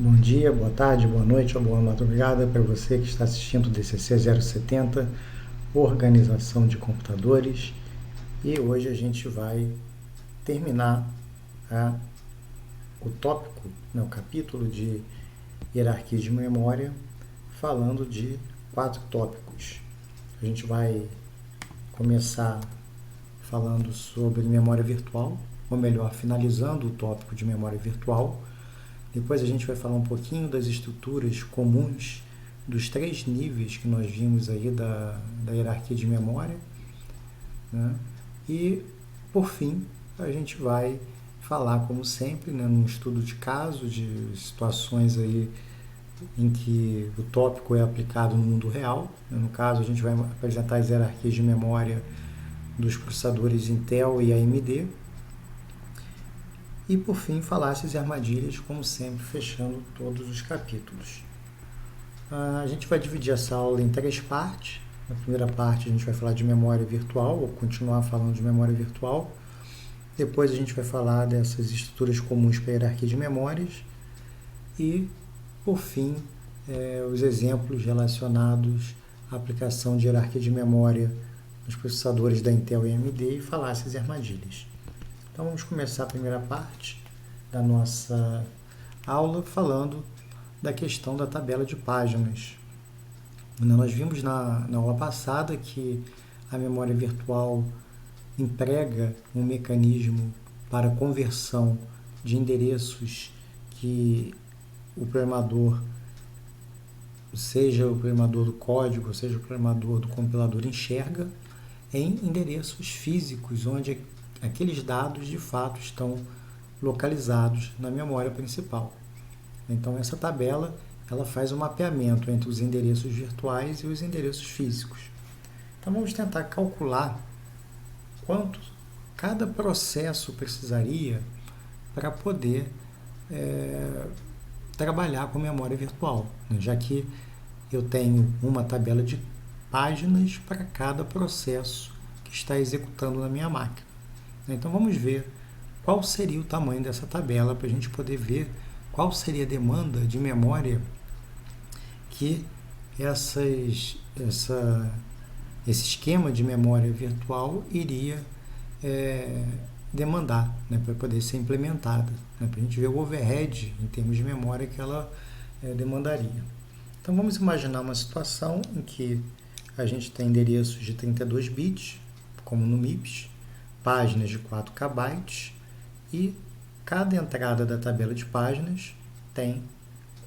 Bom dia, boa tarde, boa noite ou boa madrugada para você que está assistindo o DCC 070, Organização de Computadores. E hoje a gente vai terminar o tópico, o capítulo de hierarquia de memória, falando de 4 tópicos. A gente vai começar falando sobre memória virtual, ou melhor, finalizando o tópico de memória virtual. Depois a gente vai falar um pouquinho das estruturas comuns dos 3 níveis que nós vimos aí da hierarquia de memória, né? E, por fim, a gente vai falar, como sempre, né, num estudo de caso, de situações aí em que o tópico é aplicado no mundo real. No caso, a gente vai apresentar as hierarquias de memória dos processadores Intel e AMD. E, por fim, falácias e armadilhas, como sempre, fechando todos os capítulos. A gente vai dividir essa aula em 3 partes. Na primeira parte, a gente vai falar de memória virtual, ou continuar falando de memória virtual. Depois, a gente vai falar dessas estruturas comuns para a hierarquia de memórias. E, por fim, os exemplos relacionados à aplicação de hierarquia de memória nos processadores da Intel e AMD e falácias e armadilhas. Então vamos começar a primeira parte da nossa aula falando da questão da tabela de páginas. Nós vimos na aula passada que a memória virtual emprega um mecanismo para conversão de endereços que o programador, seja o programador do código, seja o programador do compilador, enxerga em endereços físicos, onde aqueles dados de fato estão localizados na memória principal. Então essa tabela ela faz um mapeamento entre os endereços virtuais e os endereços físicos. Então vamos tentar calcular quanto cada processo precisaria para poder trabalhar com memória virtual, já que eu tenho uma tabela de páginas para cada processo que está executando na minha máquina. Então vamos ver qual seria o tamanho dessa tabela para a gente poder ver qual seria a demanda de memória que esse esquema de memória virtual iria demandar, né, para poder ser implementada, né, para a gente ver o overhead em termos de memória que ela demandaria. Então vamos imaginar uma situação em que a gente tem endereços de 32 bits, como no MIPS, páginas de 4 KB e cada entrada da tabela de páginas tem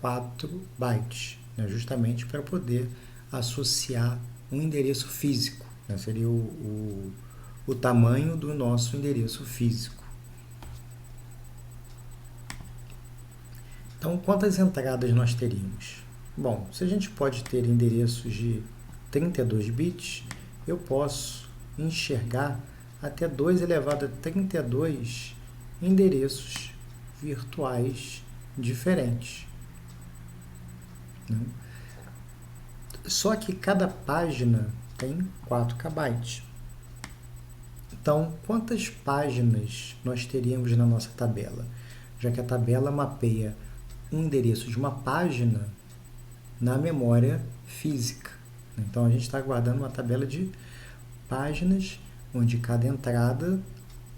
4 bytes, né, justamente para poder associar um endereço físico, né, seria o tamanho do nosso endereço físico. Então, quantas entradas nós teríamos? Bom, se a gente pode ter endereços de 32 bits, eu posso enxergar até 2 elevado a 32 endereços virtuais diferentes. Só que cada página tem 4 KB. Então, quantas páginas nós teríamos na nossa tabela? Já que a tabela mapeia um endereço de uma página na memória física. Então, a gente está guardando uma tabela de páginas onde cada entrada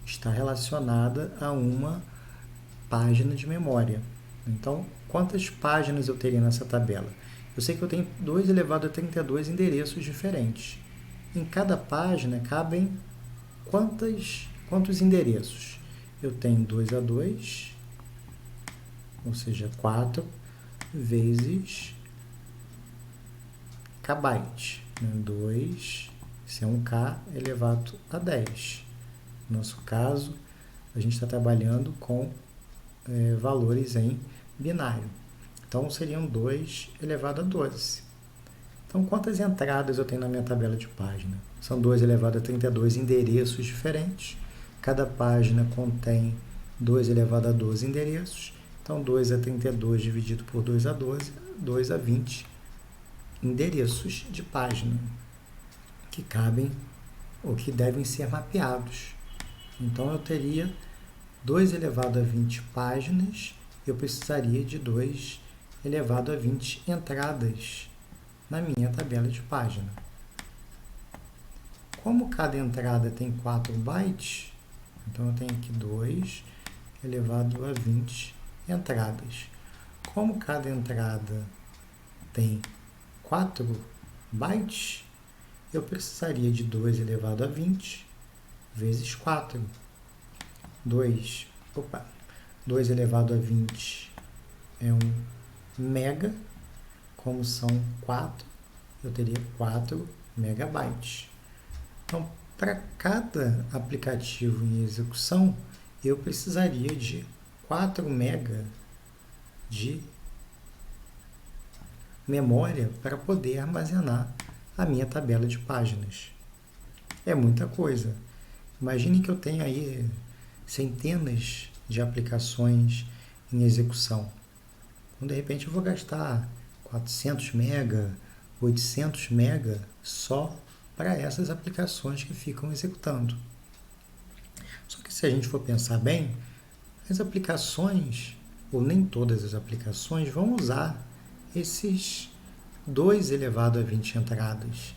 está relacionada a uma página de memória. Então, quantas páginas eu teria nessa tabela? Eu sei que eu tenho 2 elevado a 32 endereços diferentes. Em cada página cabem quantos endereços? Eu tenho 2 a 2, ou seja, 4 vezes KB. 2, isso é 1K elevado a 10. No nosso caso, a gente está trabalhando com valores em binário. Então, seriam 2 elevado a 12. Então, quantas entradas eu tenho na minha tabela de página? São 2 elevado a 32 endereços diferentes. Cada página contém 2 elevado a 12 endereços. Então, 2 a 32 dividido por 2 a 12, 2 a 20 endereços de página que cabem ou que devem ser mapeados. Então, eu teria 2 elevado a 20 páginas, eu precisaria de 2 elevado a 20 entradas na minha tabela de página. Como cada entrada tem 4 bytes, então eu tenho aqui 2 elevado a 20 entradas. Como cada entrada tem 4 bytes, eu precisaria de 2 elevado a 20 vezes 4. 2 elevado a 20 é 1 mega. Como são 4, eu teria 4 megabytes. Então, para cada aplicativo em execução, eu precisaria de 4 mega de memória para poder armazenar a minha tabela de páginas. É muita coisa. Imagine que eu tenho aí centenas de aplicações em execução. Então, de repente, eu vou gastar 400 mega, 800 mega só para essas aplicações que ficam executando. Só que se a gente for pensar bem, as aplicações, ou nem todas as aplicações, vão usar esses 2 elevado a 20 entradas,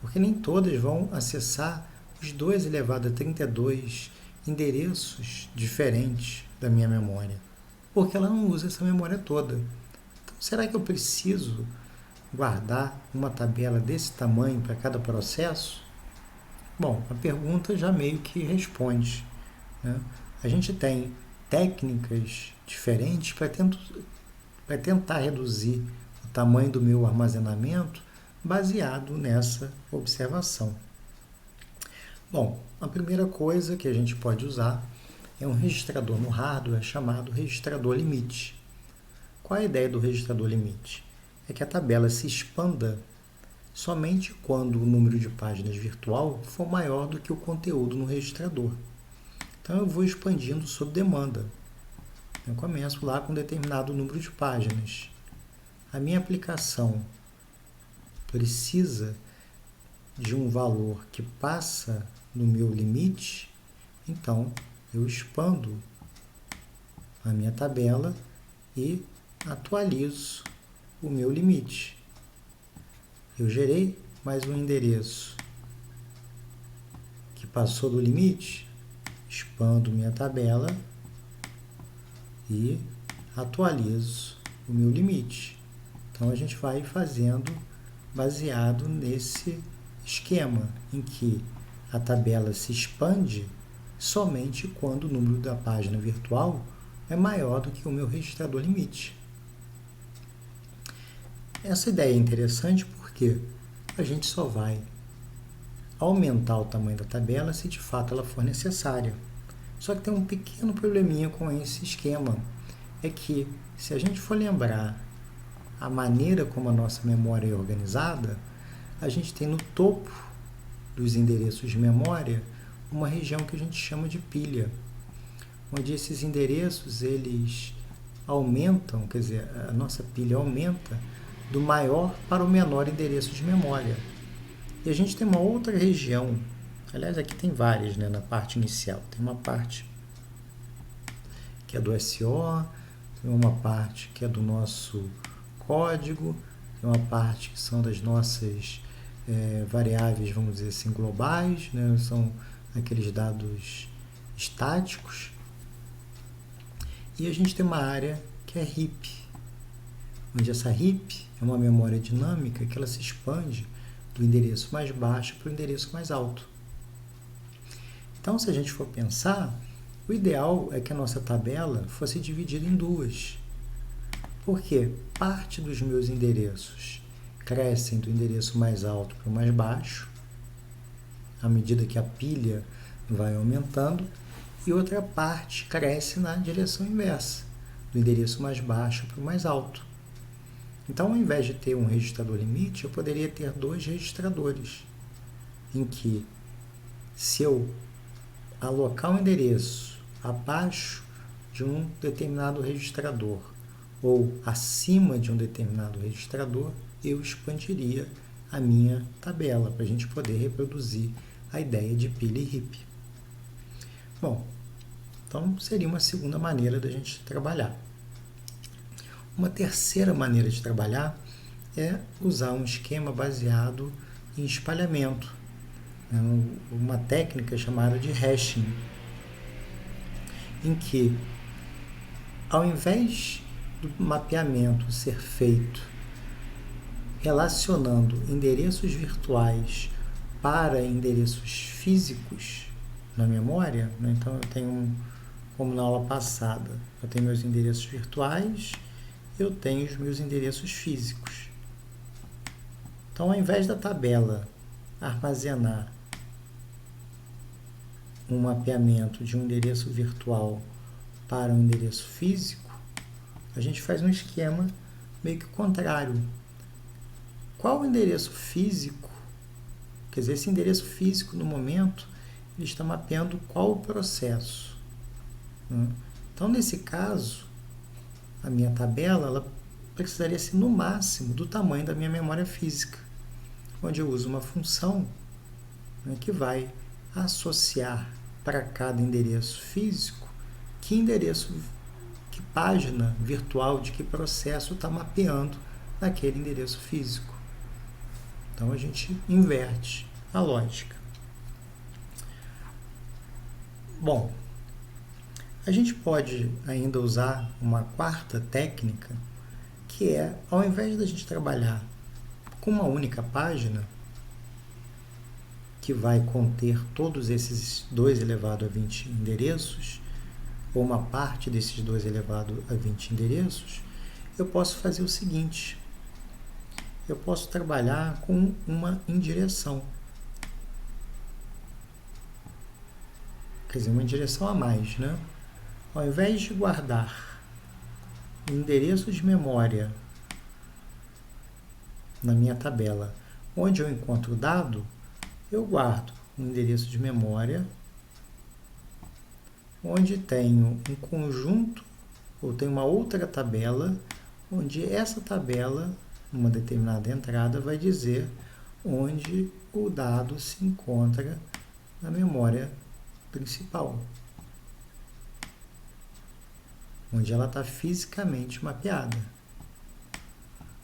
porque nem todas vão acessar os 2 elevado a 32 endereços diferentes da minha memória, porque ela não usa essa memória toda. Então, será que eu preciso guardar uma tabela desse tamanho para cada processo? Bom, a pergunta já meio que responde, né? A gente tem técnicas diferentes para tentar reduzir o tamanho do meu armazenamento baseado nessa observação. Bom, a primeira coisa que a gente pode usar é um registrador no hardware chamado registrador limite. Qual é a ideia do registrador limite? É que a tabela se expanda somente quando o número de páginas virtual for maior do que o conteúdo no registrador. Então, eu vou expandindo sob demanda. Eu começo lá com um determinado número de páginas. A minha aplicação precisa de um valor que passa no meu limite, então eu expando a minha tabela e atualizo o meu limite. Eu gerei mais um endereço que passou do limite, expando minha tabela e atualizo o meu limite. Então a gente vai fazendo baseado nesse esquema em que a tabela se expande somente quando o número da página virtual é maior do que o meu registrador limite. Essa ideia é interessante porque a gente só vai aumentar o tamanho da tabela se de fato ela for necessária. Só que tem um pequeno probleminha com esse esquema, é que se a gente for lembrar a maneira como a nossa memória é organizada, a gente tem no topo dos endereços de memória uma região que a gente chama de pilha, onde esses endereços eles aumentam, quer dizer, a nossa pilha aumenta do maior para o menor endereço de memória. E a gente tem uma outra região, aliás, aqui tem várias, né, na parte inicial. Tem uma parte que é do SO, tem uma parte que é do nosso código, tem uma parte que são das nossas variáveis, vamos dizer assim, globais, né, são aqueles dados estáticos. E a gente tem uma área que é heap, onde essa heap é uma memória dinâmica que ela se expande do endereço mais baixo para o endereço mais alto. Então, se a gente for pensar, o ideal é que a nossa tabela fosse dividida em duas. Porque parte dos meus endereços crescem do endereço mais alto para o mais baixo, à medida que a pilha vai aumentando, e outra parte cresce na direção inversa, do endereço mais baixo para o mais alto. Então, ao invés de ter um registrador limite, eu poderia ter 2 registradores, em que, se eu alocar um endereço abaixo de um determinado registrador ou acima de um determinado registrador, eu expandiria a minha tabela para a gente poder reproduzir a ideia de pilha e heap. Bom, então seria uma segunda maneira da gente trabalhar. Uma terceira maneira de trabalhar é usar um esquema baseado em espalhamento, uma técnica chamada de hashing, em que, ao invés do mapeamento ser feito relacionando endereços virtuais para endereços físicos na memória, né? Então eu tenho, como na aula passada, eu tenho meus endereços virtuais, eu tenho os meus endereços físicos. Então, ao invés da tabela armazenar um mapeamento de um endereço virtual para um endereço físico, a gente faz um esquema meio que contrário. Qual o endereço físico? Quer dizer, esse endereço físico, no momento, ele está mapeando qual o processo, né? Então, nesse caso, a minha tabela ela precisaria ser, no máximo, do tamanho da minha memória física, onde eu uso uma função, né, que vai associar para cada endereço físico que endereço, que página virtual de que processo está mapeando naquele endereço físico. Então, a gente inverte a lógica. Bom, a gente pode ainda usar uma quarta técnica, que é, ao invés da gente trabalhar com uma única página, que vai conter todos esses 2 elevado a 20 endereços, ou uma parte desses 2 elevado a 20 endereços, eu posso fazer o seguinte: eu posso trabalhar com uma indireção. Quer dizer, uma indireção a mais, né? Ao invés de guardar o endereço de memória na minha tabela, onde eu encontro o dado, eu guardo um endereço de memória onde tenho um conjunto, ou tenho uma outra tabela, onde essa tabela, uma determinada entrada, vai dizer onde o dado se encontra na memória principal, onde ela está fisicamente mapeada.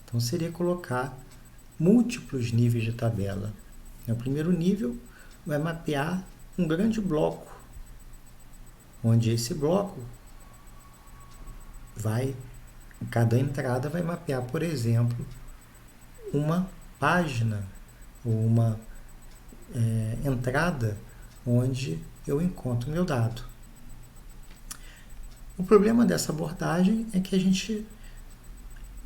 Então, seria colocar múltiplos níveis de tabela. O primeiro nível vai mapear um grande bloco, onde esse bloco vai, cada entrada vai mapear, por exemplo, uma página ou uma entrada onde eu encontro meu dado. O problema dessa abordagem é que a gente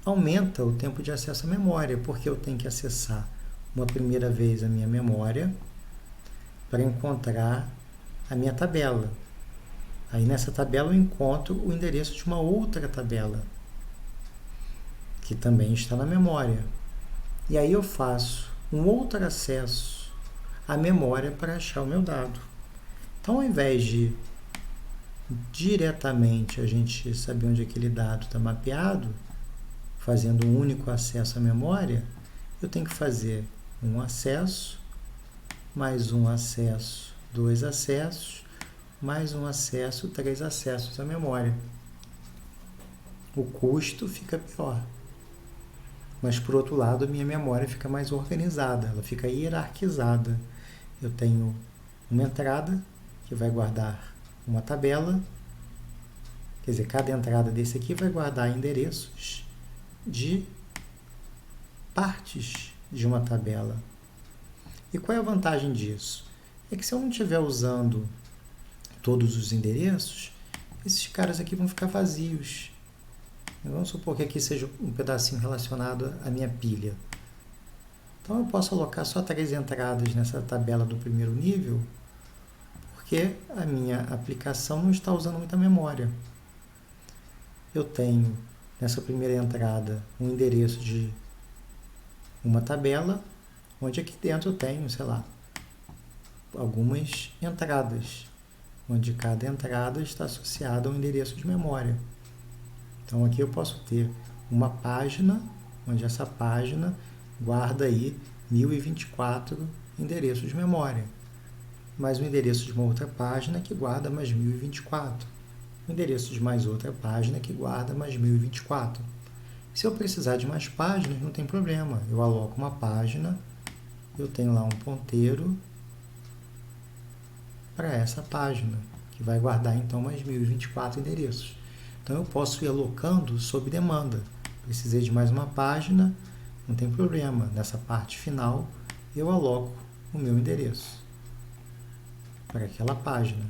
aumenta o tempo de acesso à memória, porque eu tenho que acessar uma primeira vez a minha memória para encontrar a minha tabela. Aí nessa tabela eu encontro o endereço de uma outra tabela, que também está na memória. E aí eu faço um outro acesso à memória para achar o meu dado. Então, ao invés de diretamente a gente saber onde aquele dado está mapeado, fazendo um único acesso à memória, eu tenho que fazer um acesso, mais um acesso, 2 acessos, mais um acesso, 3 acessos à memória. O custo fica pior. Mas, por outro lado, a minha memória fica mais organizada, ela fica hierarquizada. Eu tenho uma entrada que vai guardar uma tabela, quer dizer, cada entrada desse aqui vai guardar endereços de partes de uma tabela. E qual é a vantagem disso? É que se eu não estiver usando todos os endereços, esses caras aqui vão ficar vazios. Vamos supor que aqui seja um pedacinho relacionado à minha pilha. Então eu posso alocar só 3 entradas nessa tabela do primeiro nível, porque a minha aplicação não está usando muita memória. Eu tenho nessa primeira entrada um endereço de uma tabela, onde aqui dentro eu tenho, sei lá, algumas entradas, onde cada entrada está associada a um endereço de memória. Então aqui eu posso ter uma página, onde essa página guarda aí 1024 endereços de memória, mais um endereço de uma outra página que guarda mais 1024, um endereço de mais outra página que guarda mais 1024. Se eu precisar de mais páginas, não tem problema. Eu aloco uma página, eu tenho lá um ponteiro para essa página, que vai guardar então mais 1024 endereços. Então eu posso ir alocando sob demanda. Precisei de mais uma página, não tem problema. Nessa parte final, eu aloco o meu endereço para aquela página.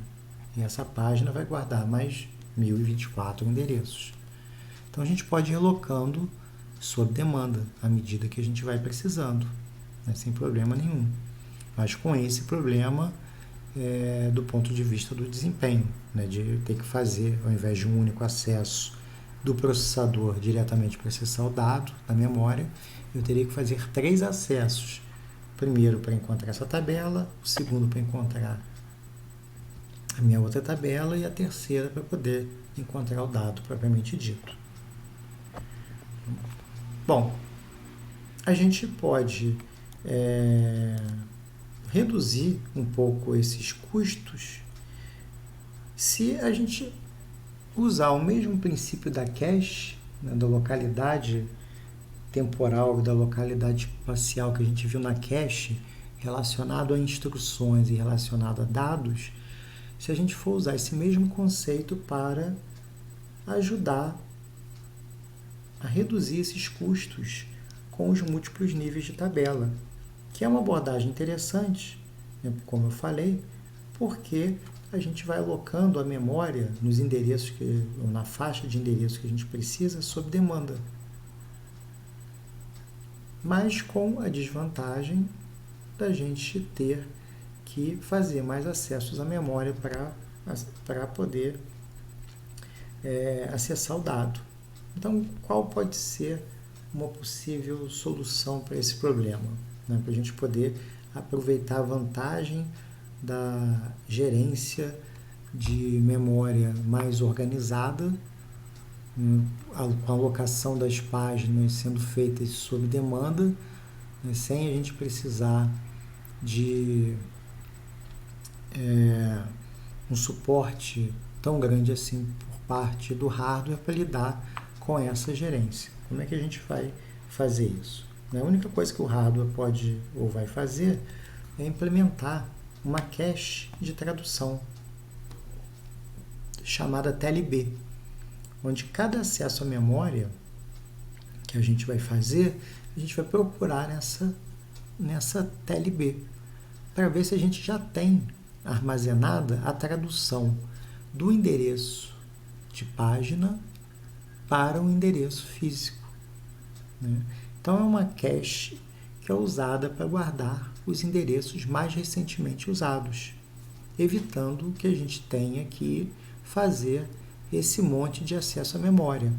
E essa página vai guardar mais 1024 endereços. Então a gente pode ir alocando sob demanda, à medida que a gente vai precisando, né, sem problema nenhum. Mas com esse problema do ponto de vista do desempenho, né, de ter que fazer, ao invés de um único acesso do processador diretamente para acessar o dado da memória, eu teria que fazer 3 acessos. Primeiro para encontrar essa tabela, o segundo para encontrar a minha outra tabela e a terceira para poder encontrar o dado propriamente dito. Bom, a gente pode reduzir um pouco esses custos se a gente usar o mesmo princípio da cache, né, da localidade temporal, da localidade espacial que a gente viu na cache, relacionado a instruções e relacionado a dados, se a gente for usar esse mesmo conceito para ajudar a reduzir esses custos com os múltiplos níveis de tabela, que é uma abordagem interessante, né, como eu falei, porque a gente vai alocando a memória nos endereços, ou na faixa de endereços que a gente precisa, sob demanda. Mas com a desvantagem da gente ter que fazer mais acessos à memória para poder acessar o dado. Então, qual pode ser uma possível solução para esse problema? Né? Para a gente poder aproveitar a vantagem da gerência de memória mais organizada, com a alocação das páginas sendo feitas sob demanda, né? Sem a gente precisar de um suporte tão grande assim por parte do hardware para lidar com essa gerência. Como é que a gente vai fazer isso? A única coisa que o hardware pode ou vai fazer é implementar uma cache de tradução chamada TLB, onde cada acesso à memória que a gente vai fazer, a gente vai procurar nessa TLB, para ver se a gente já tem armazenada a tradução do endereço de página para um endereço físico, né? Então é uma cache que é usada para guardar os endereços mais recentemente usados, evitando que a gente tenha que fazer esse monte de acesso à memória,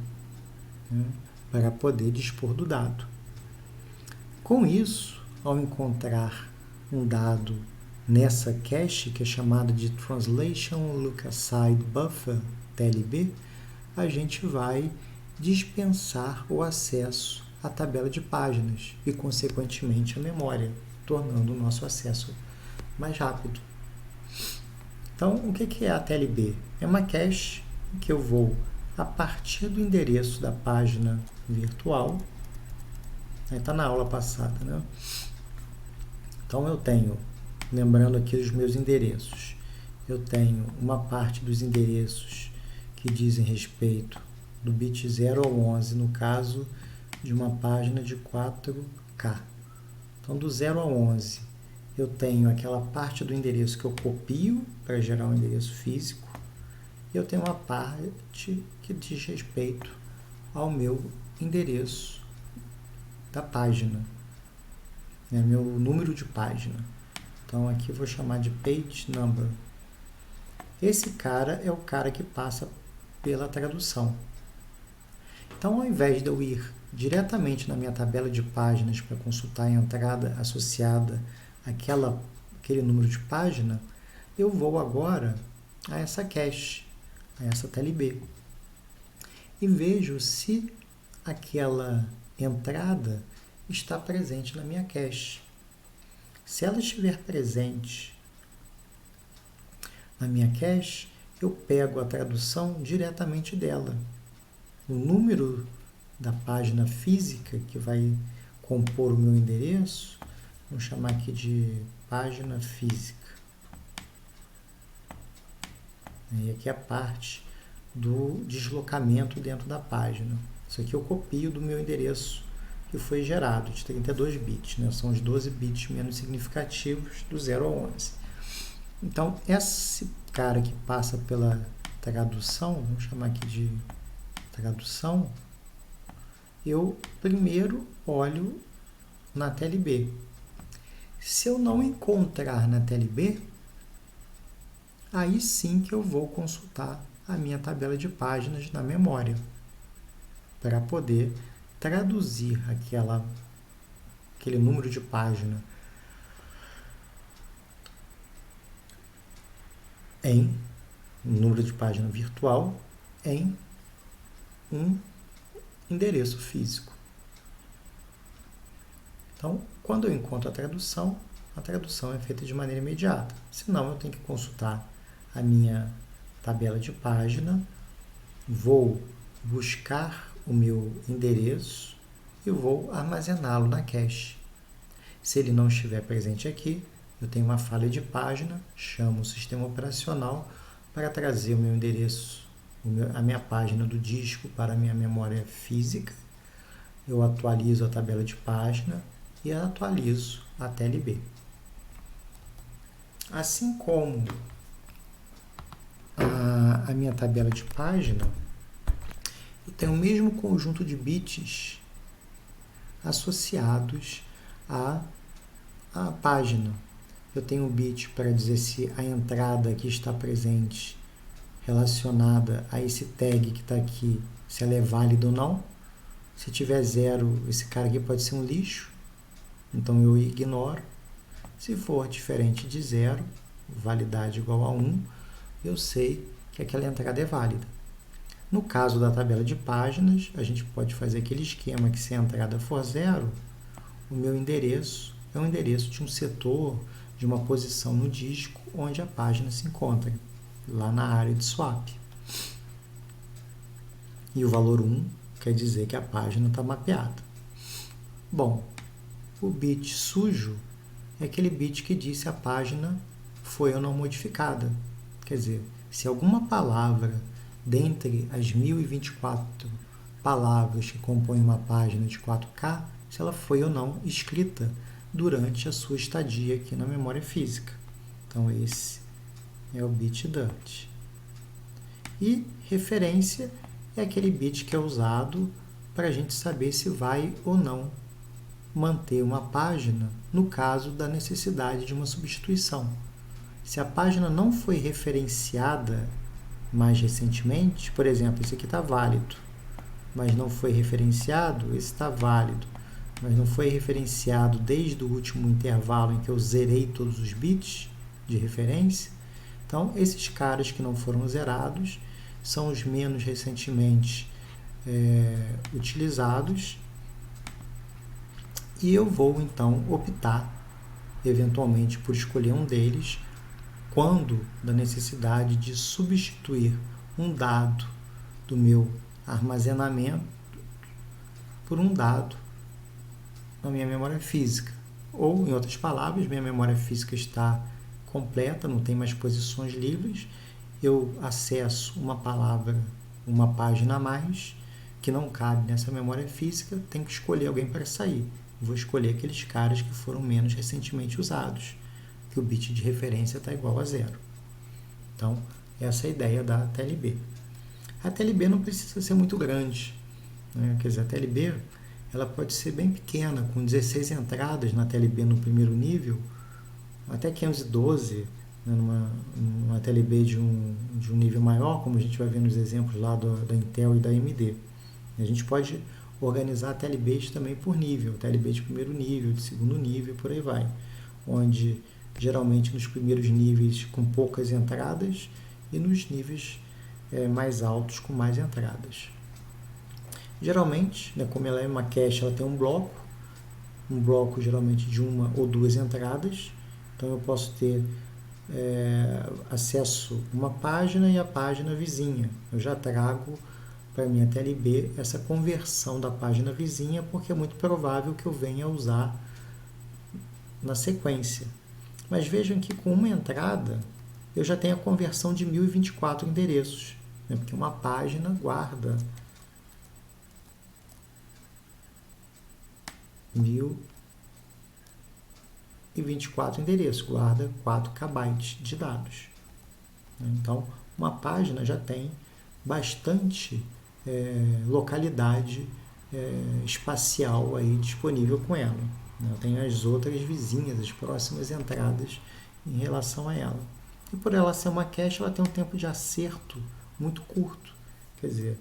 né, para poder dispor do dado. Com isso, ao encontrar um dado nessa cache, que é chamada de Translation Look-Aside Buffer, TLB, a gente vai dispensar o acesso à tabela de páginas e, consequentemente, a memória, tornando o nosso acesso mais rápido. Então, o que é a TLB? É uma cache que eu vou, a partir do endereço da página virtual, está na aula passada, né? Então, eu tenho, lembrando aqui os meus endereços, eu tenho uma parte dos endereços que dizem respeito do bit 0 ao 11, no caso de uma página de 4K. Então, do 0 ao 11, eu tenho aquela parte do endereço que eu copio para gerar um endereço físico, e eu tenho uma parte que diz respeito ao meu endereço da página, né, meu número de página. Então, aqui eu vou chamar de page number. Esse cara é o cara que passa pela tradução. Então, ao invés de eu ir diretamente na minha tabela de páginas para consultar a entrada associada àquele número de página, eu vou agora a essa cache, a essa TLB, e vejo se aquela entrada está presente na minha cache. Se ela estiver presente na minha cache, eu pego a tradução diretamente dela. O número da página física que vai compor o meu endereço. Vamos chamar aqui de página física. E aqui é a parte do deslocamento dentro da página. Isso aqui eu copio do meu endereço que foi gerado, de 32 bits. Né? São os 12 bits menos significativos do 0 ao 11. Então, esse cara que passa pela tradução, vamos chamar aqui de tradução, eu primeiro olho na TLB. Se eu não encontrar na TLB, aí sim que eu vou consultar a minha tabela de páginas na memória, para poder traduzir aquele número de página em número de página virtual em um endereço físico. Então, quando eu encontro a tradução é feita de maneira imediata. Senão, eu tenho que consultar a minha tabela de página, vou buscar o meu endereço e vou armazená-lo na cache. Se ele não estiver presente aqui, eu tenho uma falha de página, chamo o sistema operacional para trazer o meu endereço, a minha página do disco para a minha memória física. Eu atualizo a tabela de página e atualizo a TLB. Assim como a minha tabela de página, eu tenho o mesmo conjunto de bits associados à página. Eu tenho um bit para dizer se a entrada que está presente relacionada a esse tag que está aqui, se ela é válida ou não. Se tiver 0, esse cara aqui pode ser um lixo, então eu ignoro. Se for diferente de 0, validade igual a 1, eu sei que aquela entrada é válida. No caso da tabela de páginas, a gente pode fazer aquele esquema que se a entrada for 0, o meu endereço é o endereço de um setor, de uma posição no disco onde a página se encontra, lá na área de swap. E o valor 1 quer dizer que a página está mapeada. Bom, o bit sujo é aquele bit que diz se a página foi ou não modificada. Quer dizer, se alguma palavra dentre as 1024 palavras que compõem uma página de 4K, se ela foi ou não escrita durante a sua estadia aqui na memória física. Então, esse é o bit DUT. E referência é aquele bit que é usado para a gente saber se vai ou não manter uma página no caso da necessidade de uma substituição. Se a página não foi referenciada mais recentemente, por exemplo, esse aqui está válido, mas não foi referenciado, esse está válido, mas não foi referenciado desde o último intervalo em que eu zerei todos os bits de referência. Então, esses caras que não foram zerados são os menos recentemente utilizados, e eu vou, então, optar, eventualmente, por escolher um deles quando da necessidade de substituir um dado do meu armazenamento por um dado na minha memória física. Ou, em outras palavras, minha memória física está completa, não tem mais posições livres, eu acesso uma palavra, uma página a mais, que não cabe nessa memória física, tenho que escolher alguém para sair. Vou escolher aqueles caras que foram menos recentemente usados, que o bit de referência está igual a 0. Então, essa é a ideia da TLB. A TLB não precisa ser muito grande, né? Quer dizer, a TLB ela pode ser bem pequena, com 16 entradas na TLB no primeiro nível, até 512, né, numa TLB de um nível maior, como a gente vai ver nos exemplos lá da Intel e da AMD. A gente pode organizar TLBs também por nível, TLB de primeiro nível, de segundo nível, por aí vai, onde geralmente nos primeiros níveis com poucas entradas e nos níveis mais altos com mais entradas. Geralmente, né, como ela é uma cache, ela tem um bloco geralmente de uma ou duas entradas, então eu posso ter acesso a uma página e a página vizinha. Eu já trago para a minha TLB essa conversão da página vizinha, porque é muito provável que eu venha a usar na sequência. Mas vejam que com uma entrada eu já tenho a conversão de 1024 endereços, né? Porque uma página guarda 1024 endereços, guarda 4 KB de dados. Então, uma página já tem bastante localidade espacial aí disponível com ela. Eu tenho as outras vizinhas, as próximas entradas em relação a ela. E por ela ser uma cache, ela tem um tempo de acerto muito curto. Quer dizer,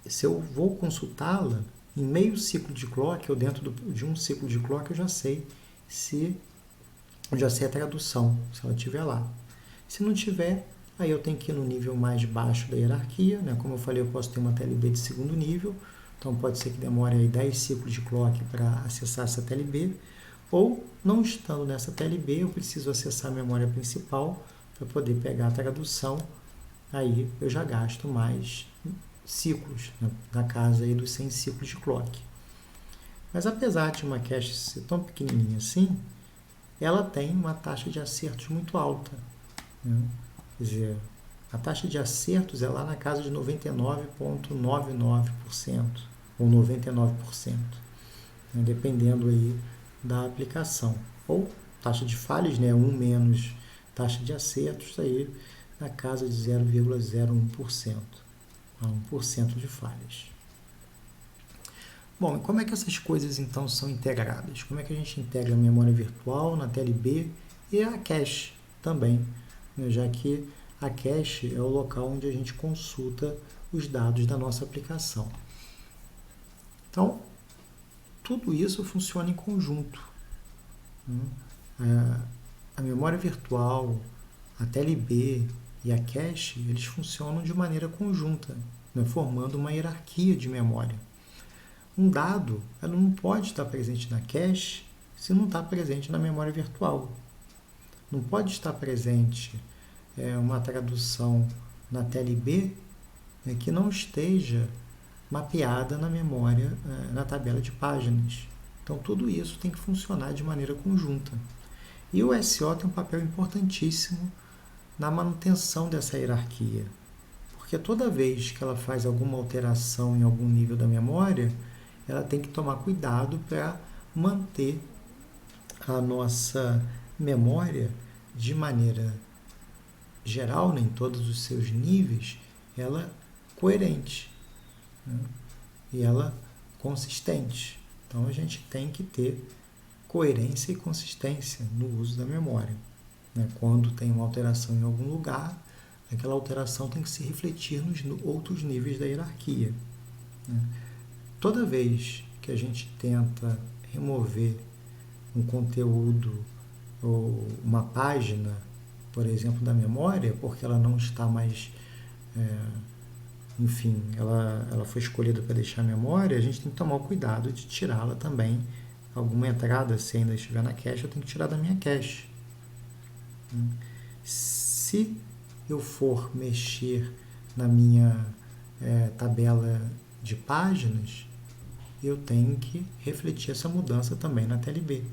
se eu vou consultá-la, em meio ciclo de clock, ou dentro de um ciclo de clock, eu já sei a tradução, se ela estiver lá. Se não tiver, aí eu tenho que ir no nível mais baixo da hierarquia, né? Como eu falei, eu posso ter uma TLB de segundo nível, então pode ser que demore aí 10 ciclos de clock para acessar essa TLB, ou não estando nessa TLB, eu preciso acessar a memória principal para poder pegar a tradução, aí eu já gasto mais ciclos, né? Na casa aí dos 100 ciclos de clock. Mas apesar de uma cache ser tão pequenininha assim, ela tem uma taxa de acertos muito alta, né? Quer dizer, a taxa de acertos é lá na casa de 99,99% ou 99%, né? Dependendo aí da aplicação. Ou taxa de falhas, né? 1 menos taxa de acertos, aí na casa de 0,01%, a 1% de falhas. Bom, e como é que essas coisas então são integradas? Como é que a gente integra a memória virtual na TLB e a cache também, né? Já que a cache é o local onde a gente consulta os dados da nossa aplicação. Então, tudo isso funciona em conjunto, né? A memória virtual, a TLB e a cache, eles funcionam de maneira conjunta, né? Formando uma hierarquia de memória. Um dado, ela não pode estar presente na cache se não está presente na memória virtual. Não pode estar presente uma tradução na TLB que não esteja mapeada na memória, na tabela de páginas. Então, tudo isso tem que funcionar de maneira conjunta. E o SO tem um papel importantíssimo na manutenção dessa hierarquia. Porque toda vez que ela faz alguma alteração em algum nível da memória, ela tem que tomar cuidado para manter a nossa memória de maneira geral, em todos os seus níveis, ela coerente, né? E ela consistente. Então a gente tem que ter coerência e consistência no uso da memória, né? Quando tem uma alteração em algum lugar, aquela alteração tem que se refletir nos outros níveis da hierarquia, né? Toda vez que a gente tenta remover um conteúdo ou uma página, por exemplo, da memória, porque ela não está mais, enfim, ela foi escolhida para deixar a memória, a gente tem que tomar o cuidado de tirá-la também. Alguma entrada, se ainda estiver na cache, eu tenho que tirar da minha cache. Se eu for mexer na minha tabela de páginas, eu tenho que refletir essa mudança também na TLB.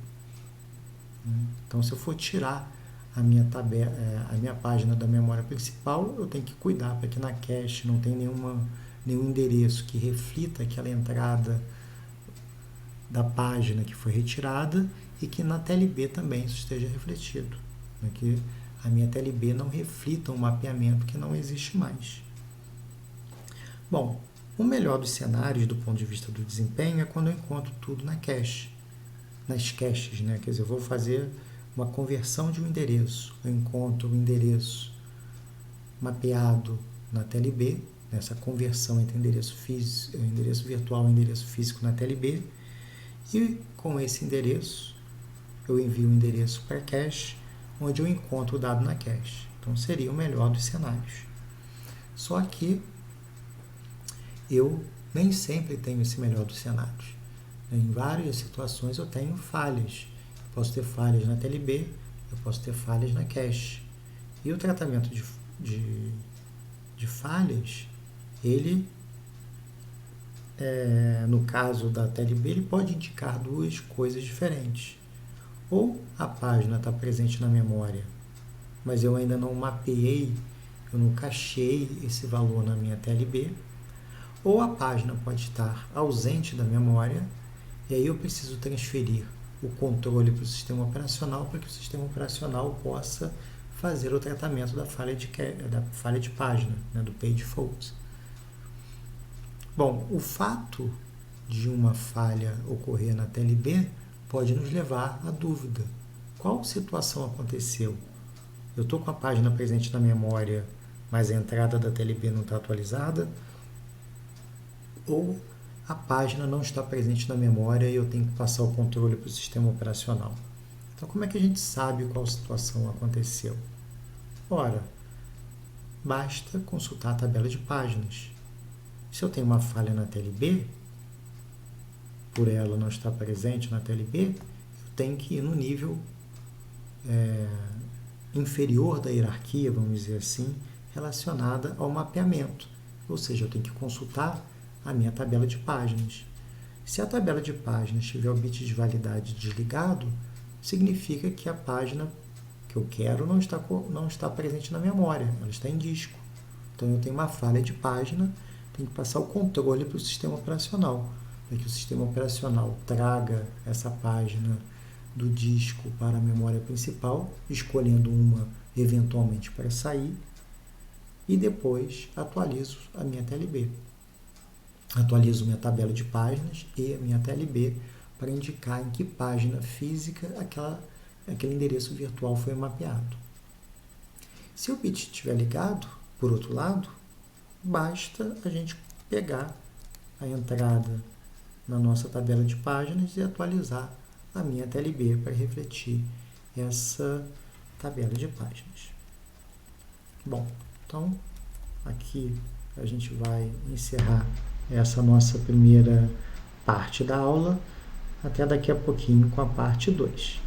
Então, se eu for tirar a minha página da memória principal, eu tenho que cuidar para que na cache não tenha nenhum endereço que reflita aquela entrada da página que foi retirada e que na TLB também isso esteja refletido, né? Que a minha TLB não reflita um mapeamento que não existe mais. Bom, o melhor dos cenários do ponto de vista do desempenho é quando eu encontro tudo na cache, nas caches, né? Quer dizer, eu vou fazer uma conversão de um endereço, eu encontro o endereço mapeado na TLB, nessa conversão entre endereço virtual e endereço físico na TLB, e com esse endereço eu envio o endereço para a cache, onde eu encontro o dado na cache. Então seria o melhor dos cenários. Só que eu nem sempre tenho esse melhor dos cenários. Em várias situações eu tenho falhas. Eu posso ter falhas na TLB, eu posso ter falhas na cache. E o tratamento de falhas, Ele, no caso da TLB, ele pode indicar duas coisas diferentes. Ou a página está presente na memória, mas eu ainda não mapeei, eu não cacheei esse valor na minha TLB, ou a página pode estar ausente da memória, e aí eu preciso transferir o controle para o sistema operacional para que o sistema operacional possa fazer o tratamento da falha de página, né, do page fault. Bom, o fato de uma falha ocorrer na TLB pode nos levar à dúvida. Qual situação aconteceu? Eu estou com a página presente na memória, mas a entrada da TLB não está atualizada? Ou a página não está presente na memória e eu tenho que passar o controle para o sistema operacional? Então, como é que a gente sabe qual situação aconteceu? Ora, basta consultar a tabela de páginas. Se eu tenho uma falha na TLB, por ela não estar presente na TLB, eu tenho que ir no nível inferior da hierarquia, vamos dizer assim, relacionada ao mapeamento. Ou seja, eu tenho que consultar a minha tabela de páginas. Se a tabela de páginas tiver o bit de validade desligado, significa que a página que eu quero não está presente na memória, ela está em disco. Então eu tenho uma falha de página, tenho que passar o controle para o sistema operacional, para que o sistema operacional traga essa página do disco para a memória principal, escolhendo uma eventualmente para sair, e depois atualizo a minha TLB. Atualizo minha tabela de páginas e a minha TLB para indicar em que página física aquele endereço virtual foi mapeado. Se o bit estiver ligado, por outro lado, basta a gente pegar a entrada na nossa tabela de páginas e atualizar a minha TLB para refletir essa tabela de páginas. Bom, então aqui a gente vai encerrar essa nossa primeira parte da aula. Até daqui a pouquinho com a parte 2.